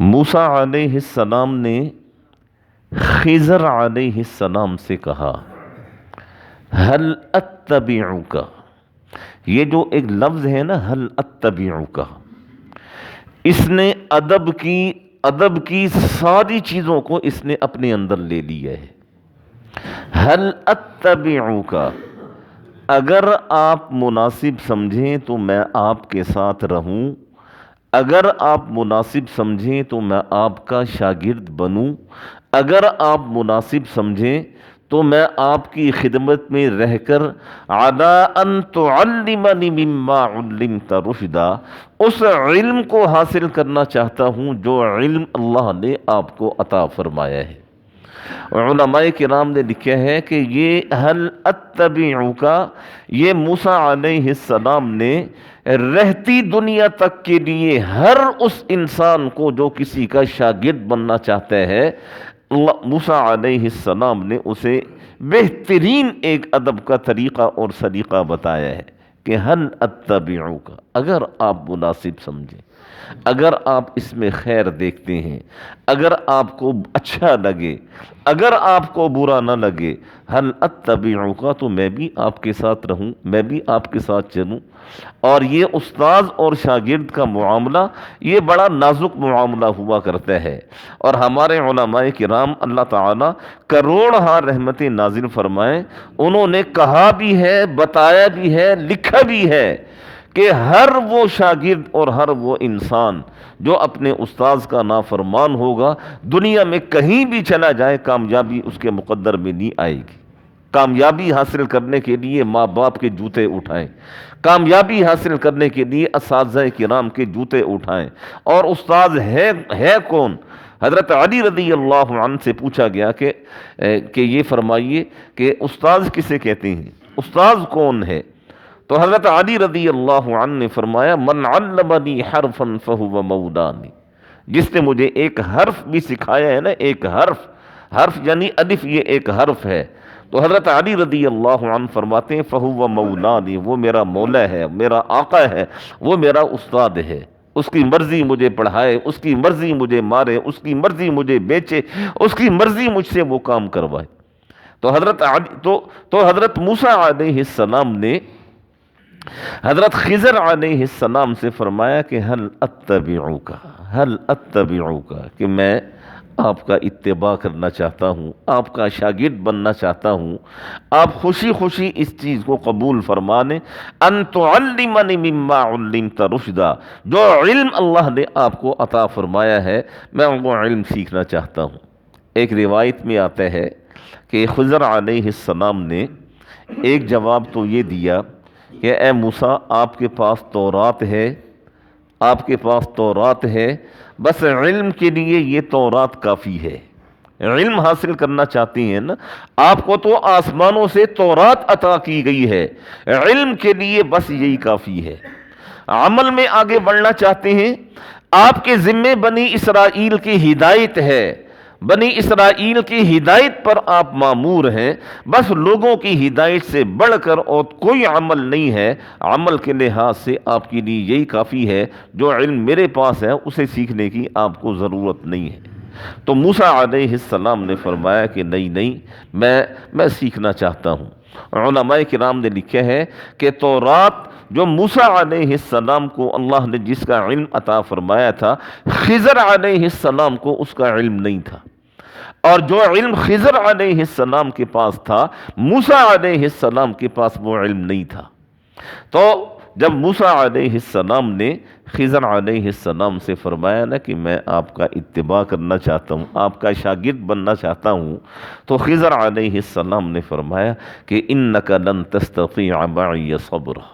موسیٰ علیہ السلام نے خضر علیہ السلام سے کہا حل اتبعک، یہ جو ایک لفظ ہے نا حل اتبعک، اس نے ادب کی ساری چیزوں کو اس نے اپنے اندر لے لیا ہے۔ حل اتبعک، اگر آپ مناسب سمجھیں تو میں آپ کے ساتھ رہوں، اگر آپ مناسب سمجھیں تو میں آپ کا شاگرد بنوں، اگر آپ مناسب سمجھیں تو میں آپ کی خدمت میں رہ کر عَلَىٰ أَن تُعَلِّمَنِ مِمَّا عُلِّمْتَ رُشْدًا، اس علم کو حاصل کرنا چاہتا ہوں جو علم اللہ نے آپ کو عطا فرمایا ہے۔ علماء کرام نے لکھا ہے کہ یہ حل اتبعک، یہ موسیٰ علیہ السلام نے رہتی دنیا تک کے لیے ہر اس انسان کو جو کسی کا شاگرد بننا چاہتا ہے، موسیٰ علیہ السلام نے اسے بہترین ایک ادب کا طریقہ اور سلیقہ بتایا ہے کہ حل اتبعک، اگر آپ مناسب سمجھیں، اگر آپ اس میں خیر دیکھتے ہیں، اگر آپ کو اچھا لگے، اگر آپ کو برا نہ لگے، حل اتبعک، تو میں بھی آپ کے ساتھ رہوں، میں بھی آپ کے ساتھ چلوں۔ اور یہ استاذ اور شاگرد کا معاملہ یہ بڑا نازک معاملہ ہوا کرتا ہے، اور ہمارے علماء کرام اللہ تعالیٰ کروڑہا رحمتیں نازل فرمائیں، انہوں نے کہا بھی ہے، بتایا بھی ہے، لکھا بھی ہے کہ ہر وہ شاگرد اور ہر وہ انسان جو اپنے استاذ کا نافرمان ہوگا، دنیا میں کہیں بھی چلا جائے کامیابی اس کے مقدر میں نہیں آئے گی۔ کامیابی حاصل کرنے کے لیے ماں باپ کے جوتے اٹھائیں، کامیابی حاصل کرنے کے لیے اساتذہ کرام کے جوتے اٹھائیں۔ اور استاذ ہے کون؟ حضرت علی رضی اللہ عنہ سے پوچھا گیا کہ یہ فرمائیے کہ استاذ کسے کہتے ہیں، استاذ کون ہے؟ تو حضرت علی رضی اللہ عنہ نے فرمایا من علمنی حرفا فہو مولانی، جس نے مجھے ایک حرف بھی سکھایا ہے نا، ایک حرف یعنی الف، یہ ایک حرف ہے، تو حضرت علی رضی اللہ عنہ فرماتے ہیں فہو مولانی، وہ میرا مولا ہے، میرا آقا ہے، وہ میرا استاد ہے، اس کی مرضی مجھے پڑھائے، اس کی مرضی مجھے مارے، اس کی مرضی مجھے بیچے، اس کی مرضی مجھ سے وہ کام کروائے۔ تو حضرت موسیٰ علیہ السلام نے حضرت خضر علیہ السلام سے فرمایا کہ حل اتبعوک، کہ میں آپ کا اتباع کرنا چاہتا ہوں، آپ کا شاگرد بننا چاہتا ہوں، آپ خوشی خوشی اس چیز کو قبول فرما لیں، ان تعلمنی مما علمت رشدا، جو علم اللہ نے آپ کو عطا فرمایا ہے میں وہ علم سیکھنا چاہتا ہوں۔ ایک روایت میں آتا ہے کہ خضر علیہ السلام نے ایک جواب تو یہ دیا کہ اے موسیٰ، آپ کے پاس تورات ہے، آپ کے پاس تورات ہے، بس علم کے لیے یہ تورات کافی ہے۔ علم حاصل کرنا چاہتی ہیں نا، آپ کو تو آسمانوں سے تورات عطا کی گئی ہے، علم کے لیے بس یہی کافی ہے۔ عمل میں آگے بڑھنا چاہتے ہیں، آپ کے ذمے بنی اسرائیل کی ہدایت ہے، بنی اسرائیل کی ہدایت پر آپ مامور ہیں، بس لوگوں کی ہدایت سے بڑھ کر اور کوئی عمل نہیں ہے، عمل کے لحاظ سے آپ کے لیے یہی کافی ہے، جو علم میرے پاس ہے اسے سیکھنے کی آپ کو ضرورت نہیں ہے۔ تو موسیٰ علیہ السلام نے فرمایا کہ نہیں، میں سیکھنا چاہتا ہوں۔ علماء کرام نے لکھا ہے کہ تورات جو موسیٰ علیہ السلام کو اللہ نے جس کا علم عطا فرمایا تھا، خضر علیہ السلام کو اس کا علم نہیں تھا، اور جو علم خضر علیہ السلام کے پاس تھا، موسیٰ علیہ السلام کے پاس وہ علم نہیں تھا۔ تو جب موسیٰ علیہ السلام نے خضر علیہ السلام سے فرمایا نا کہ میں آپ کا اتباع کرنا چاہتا ہوں، آپ کا شاگرد بننا چاہتا ہوں، تو خضر علیہ السلام نے فرمایا کہ انک لن تستطیع معی صبرا،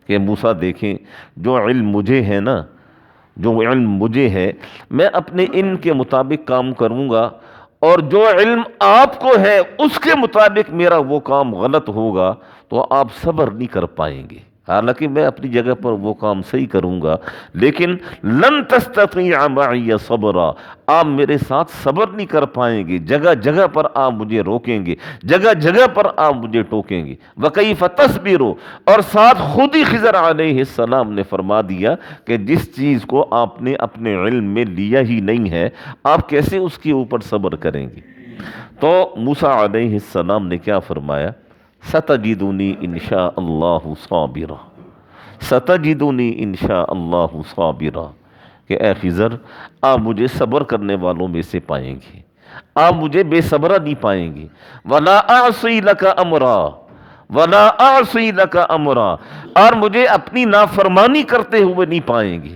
کہ موسیٰ دیکھیں جو علم مجھے ہے نا، جو علم مجھے ہے، میں اپنے علم کے مطابق کام کروں گا، اور جو علم آپ کو ہے اس کے مطابق میرا وہ کام غلط ہوگا تو آپ صبر نہیں کر پائیں گے، حالانکہ میں اپنی جگہ پر وہ کام صحیح کروں گا، لیکن لن تستطیع معی صبرا، آپ میرے ساتھ صبر نہیں کر پائیں گے، جگہ جگہ پر آپ مجھے روکیں گے، جگہ جگہ پر آپ مجھے ٹوکیں گے۔ وَكَيْفَ تَصْبِرُ، اور ساتھ خود ہی خضر علیہ السلام نے فرما دیا کہ جس چیز کو آپ نے اپنے علم میں لیا ہی نہیں ہے، آپ کیسے اس کے اوپر صبر کریں گے؟ تو موسیٰ علیہ السلام نے کیا فرمایا؟ ستجدنی انشاء اللہ صابرا، ستجدنی انشاء اللہ صابرا، کہ اے خضر آپ مجھے صبر کرنے والوں میں سے پائیں گے، آپ مجھے بے صبرا نہیں پائیں گے۔ ولا اعصی لک امرا، ولا اعصی لک امرا، اور مجھے اپنی نافرمانی کرتے ہوئے نہیں پائیں گے۔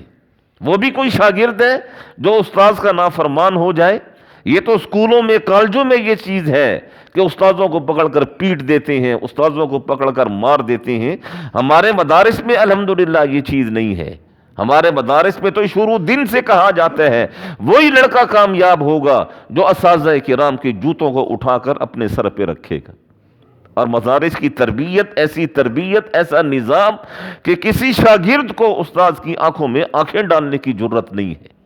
وہ بھی کوئی شاگرد ہے جو استاذ کا نافرمان ہو جائے؟ یہ تو اسکولوں میں کالجوں میں یہ چیز ہے کہ استاذوں کو پکڑ کر پیٹ دیتے ہیں، استاذوں کو پکڑ کر مار دیتے ہیں۔ ہمارے مدارس میں الحمدللہ یہ چیز نہیں ہے۔ ہمارے مدارس میں تو شروع دن سے کہا جاتا ہے وہی لڑکا کامیاب ہوگا جو اساتذہ کرام کے جوتوں کو اٹھا کر اپنے سر پہ رکھے گا۔ اور مدارس کی تربیت، ایسی تربیت، ایسا نظام کہ کسی شاگرد کو استاذ کی آنکھوں میں آنکھیں ڈالنے کی جرت نہیں ہے،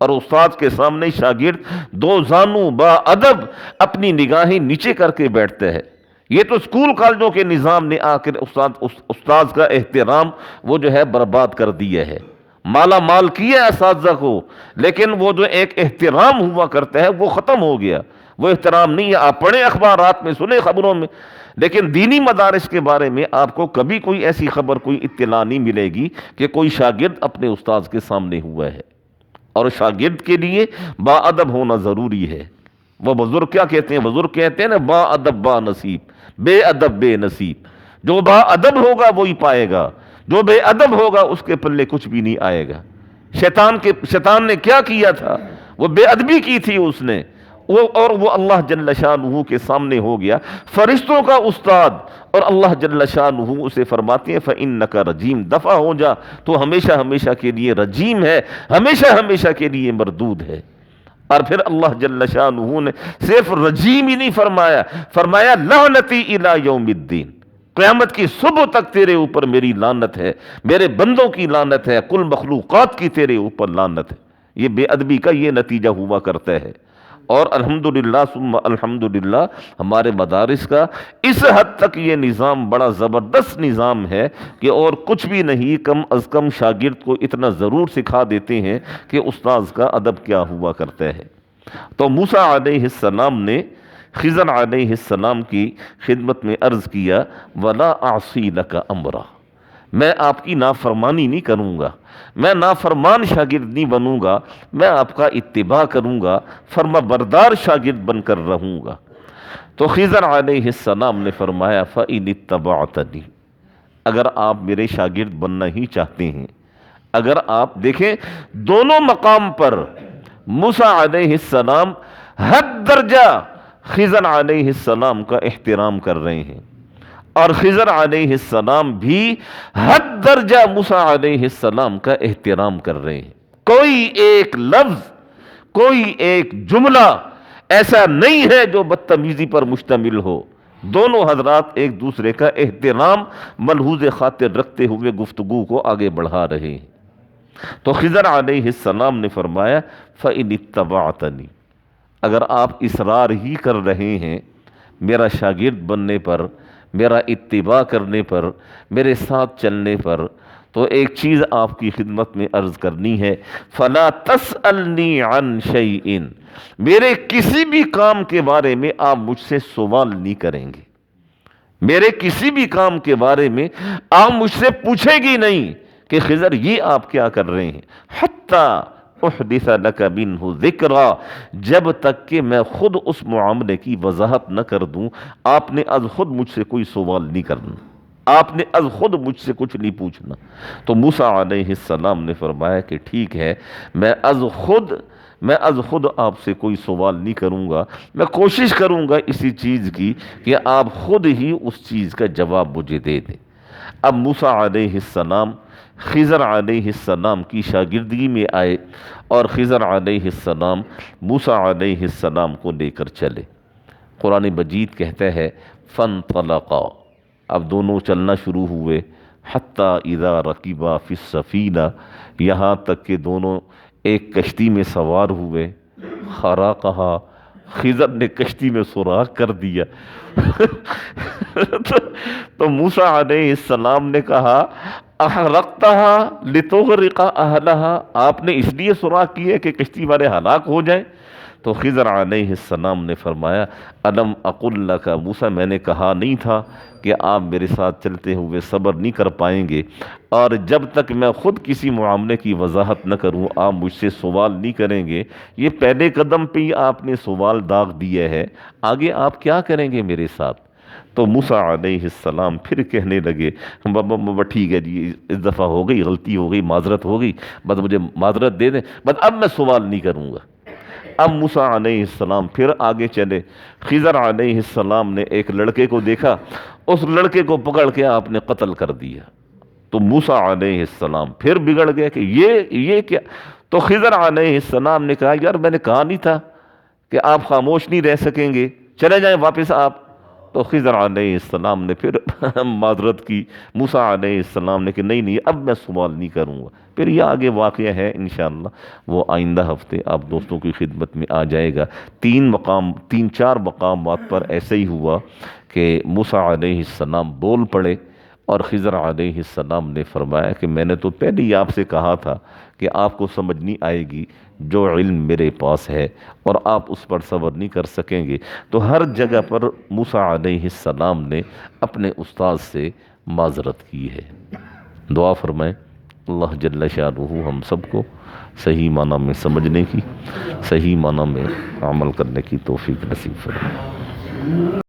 اور استاد کے سامنے شاگرد دو زانو با ادب اپنی نگاہیں نیچے کر کے بیٹھتے ہیں۔ یہ تو اسکول کالجوں کے نظام نے آ کر استاذ کا احترام وہ جو ہے برباد کر دیا ہے، مالا مال کیا اساتذہ کو، لیکن وہ جو ایک احترام ہوا کرتا ہے وہ ختم ہو گیا۔ وہ احترام نہیں ہے، آپ پڑھیں اخبارات میں، سنیں خبروں میں، لیکن دینی مدارس کے بارے میں آپ کو کبھی کوئی ایسی خبر، کوئی اطلاع نہیں ملے گی کہ کوئی شاگرد اپنے استاذ کے سامنے ہوا ہے۔ اور شاگرد کے لیے با ادب ہونا ضروری ہے۔ وہ بزرگ کیا کہتے ہیں؟ بزرگ کہتے ہیں نا، با ادب با نصیب، بے ادب بے نصیب۔ جو با ادب ہوگا وہی پائے گا، جو بے ادب ہوگا اس کے پلے کچھ بھی نہیں آئے گا۔ شیطان نے کیا کیا تھا؟ وہ بے ادبی کی تھی اس نے، اور وہ اللہ جل شانہ کے سامنے ہو گیا، فرشتوں کا استاد، اور اللہ جل شانہ اسے فرماتے ہیں فَإِنَّكَ رَجِيمٌ، دفع ہو جا، تو ہمیشہ ہمیشہ کے لیے رجیم ہے، ہمیشہ ہمیشہ کے لیے مردود ہے۔ اور پھر اللہ جل شانہ نے صرف رجیم ہی نہیں فرمایا، فرمایا لعنتی الی یوم الدین، قیامت کی صبح تک تیرے اوپر میری لعنت ہے، میرے بندوں کی لعنت ہے، کل مخلوقات کی تیرے اوپر لعنت ہے۔ یہ بے ادبی کا یہ نتیجہ ہوا کرتا ہے۔ اور الحمدللہ ثم الحمدللہ ہمارے مدارس کا اس حد تک یہ نظام بڑا زبردست نظام ہے کہ اور کچھ بھی نہیں، کم از کم شاگرد کو اتنا ضرور سکھا دیتے ہیں کہ استاذ کا ادب کیا ہوا کرتا ہے۔ تو موسیٰ علیہ السلام نے خضر علیہ السلام کی خدمت میں عرض کیا وَلَا أَعْصِي لَكَ أَمْرًا، میں آپ کی نافرمانی نہیں کروں گا، میں نافرمان شاگرد نہیں بنوں گا، میں آپ کا اتباع کروں گا، فرما بردار شاگرد بن کر رہوں گا۔ تو خضر علیہ السلام نے فرمایا فَإِنِ اتَّبَعْتَنِي، اگر آپ میرے شاگرد بننا ہی چاہتے ہیں، اگر آپ دیکھیں دونوں مقام پر موسیٰ علیہ السلام حد درجہ خضر علیہ السلام کا احترام کر رہے ہیں، اور خضر علیہ السلام بھی حد درجہ موسیٰ علیہ السلام کا احترام کر رہے ہیں۔ کوئی ایک لفظ، کوئی ایک جملہ ایسا نہیں ہے جو بدتمیزی پر مشتمل ہو۔ دونوں حضرات ایک دوسرے کا احترام ملحوظ خاطر رکھتے ہوئے گفتگو کو آگے بڑھا رہے ہیں۔ تو خضر علیہ السلام نے فرمایا فَإِنِ اتَّبَعْتَنِي، اگر آپ اصرار ہی کر رہے ہیں میرا شاگرد بننے پر، میرا اتباع کرنے پر، میرے ساتھ چلنے پر، تو ایک چیز آپ کی خدمت میں عرض کرنی ہے فَلَا تَسْأَلْنِي عَنْ شَيْءٍ، میرے کسی بھی کام کے بارے میں آپ مجھ سے سوال نہیں کریں گے، میرے کسی بھی کام کے بارے میں آپ مجھ سے پوچھیں گی نہیں کہ خضر یہ آپ کیا کر رہے ہیں، حَتَّى احدث لک منہ ذکرا، جب تک کہ میں خود اس معاملے کی وضاحت نہ کر دوں۔ آپ نے از خود مجھ سے کوئی سوال نہیں کرنا، آپ نے از خود مجھ سے کچھ نہیں پوچھنا۔ تو موسیٰ علیہ السلام نے فرمایا کہ ٹھیک ہے، میں از خود آپ سے کوئی سوال نہیں کروں گا، میں کوشش کروں گا اسی چیز کی کہ آپ خود ہی اس چیز کا جواب مجھے دے دیں۔ اب موسیٰ علیہ السلام خضر علیہ السلام کی شاگردگی میں آئے، اور خضر علیہ السلام موسیٰ علیہ السلام کو لے کر چلے۔ قرآن مجید کہتا ہے فَانْطَلَقَا، اب دونوں چلنا شروع ہوئے۔ حتیٰ اذا رکبا فی السفینہ، یہاں تک کہ دونوں ایک کشتی میں سوار ہوئے، خراقہا، خضر نے کشتی میں سوراخ کر دیا۔ تو موسیٰ علیہ السلام نے کہا احرقتہا لتغرق اہلہا، آپ نے اس لیے سوراخ کی ہے کہ کشتی والے ہلاک ہو جائیں؟ تو خضر علیہ السلام نے فرمایا الم اقل لک، موسیٰ میں نے کہا نہیں تھا کہ آپ میرے ساتھ چلتے ہوئے صبر نہیں کر پائیں گے، اور جب تک میں خود کسی معاملے کی وضاحت نہ کروں آپ مجھ سے سوال نہیں کریں گے۔ یہ پہلے قدم پہ ہی آپ نے سوال داغ دیا ہے، آگے آپ کیا کریں گے میرے ساتھ؟ تو موسیٰ علیہ السلام پھر کہنے لگے بابا ٹھیک ہے جی، اس دفعہ ہو گئی، غلطی ہو گئی، معذرت ہو گئی، بس مجھے معذرت دے دیں، بس اب میں سوال نہیں کروں گا۔ اب موسیٰ علیہ السلام پھر آگے چلے، خضر علیہ السلام نے ایک لڑکے کو دیکھا، اس لڑکے کو پکڑ کے آپ نے قتل کر دیا۔ تو موسیٰ علیہ السلام پھر بگڑ گئے کہ یہ کیا؟ تو خضر علیہ السلام نے کہا یار میں نے کہا نہیں تھا کہ آپ خاموش نہیں رہ سکیں گے، چلے جائیں واپس آپ۔ تو خضر علیہ السلام نے پھر معذرت کی، موسیٰ علیہ السلام نے کہ نہیں اب میں سوال نہیں کروں گا۔ پھر یہ آگے واقعہ ہے انشاءاللہ وہ آئندہ ہفتے آپ دوستوں کی خدمت میں آ جائے گا۔ تین چار مقامات پر ایسے ہی ہوا کہ موسیٰ علیہ السلام بول پڑے، اور خضر علیہ السلام نے فرمایا کہ میں نے تو پہلے ہی آپ سے کہا تھا کہ آپ کو سمجھ نہیں آئے گی جو علم میرے پاس ہے، اور آپ اس پر صبر نہیں کر سکیں گے۔ تو ہر جگہ پر موسیٰ علیہ السلام نے اپنے استاد سے معذرت کی ہے۔ دعا فرمائیں اللہ جل شانہ ہم سب کو صحیح معنی میں سمجھنے کی، صحیح معنی میں عمل کرنے کی توفیق نصیب فرمائے۔